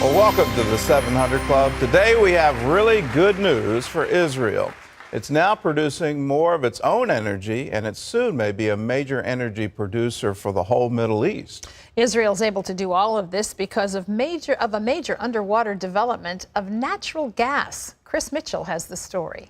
Well, welcome to the 700 Club. Today we have really good news for Israel. It's now producing more of its own energy, and it soon may be a major energy producer for the whole Middle East. Israel's able to do all of this because of a major underwater development of natural gas. Chris Mitchell has the story.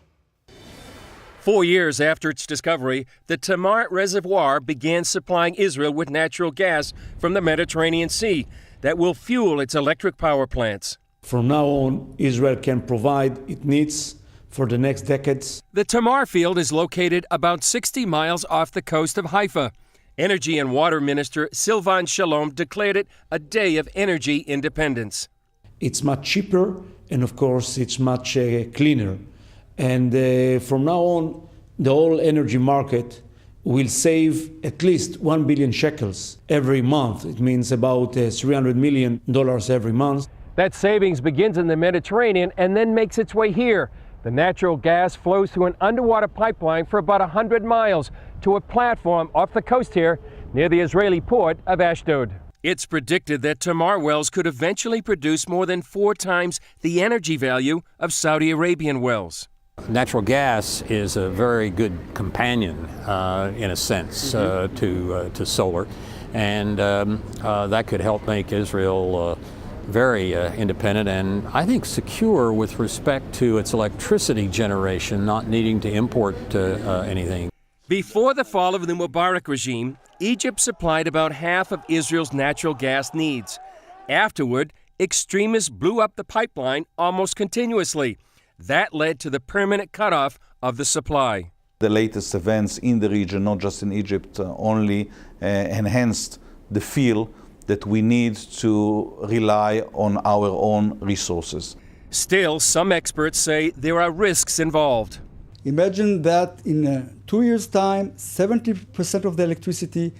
4 years after its discovery, the Tamar reservoir began supplying Israel with natural gas from the Mediterranean Sea that will fuel its electric power plants. From now on, Israel can provide its needs for the next decades. The Tamar field is located about 60 miles off the coast of Haifa. Energy and Water Minister Silvan Shalom declared it a day of energy independence. It's much cheaper, and of course, it's much cleaner. And from now on, the whole energy market will save at least 1 billion shekels every month. It means about $300 million every month. That savings begins in the Mediterranean and then makes its way here. The natural gas flows through an underwater pipeline for about 100 miles to a platform off the coast here near the Israeli port of Ashdod. It's predicted that Tamar wells could eventually produce more than 4 times the energy value of Saudi Arabian wells. Natural gas is a very good companion, in a sense, to solar, and that could help make Israel very independent and I think secure with respect to its electricity generation, not needing to import anything. Before the fall of the Mubarak regime, Egypt supplied about half of Israel's natural gas needs. Afterward, extremists blew up the pipeline almost continuously. That led to the permanent cutoff of the supply. The latest events in the region, not just in Egypt, only enhanced the feel that we need to rely on our own resources. Still, some experts say there are risks involved. Imagine that in 2 years' time, 70% of the electricity,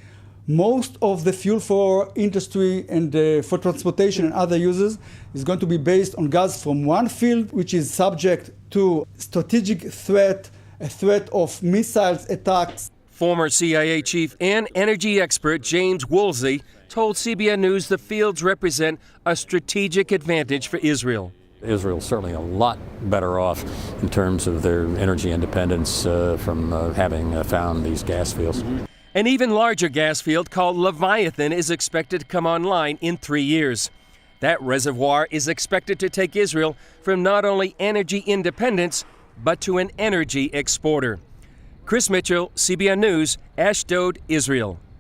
most of the fuel for industry and for transportation and other uses is going to be based on gas from one field, which is subject to strategic threat, a threat of missiles attacks. Former CIA chief and energy expert James Woolsey told CBN News the fields represent a strategic advantage for Israel. Israel's certainly a lot better off in terms of their energy independence from having found these gas fields. An even larger gas field called Leviathan is expected to come online in 3 years. That reservoir is expected to take Israel from not only energy independence, but to an energy exporter. Chris Mitchell, CBN News, Ashdod, Israel.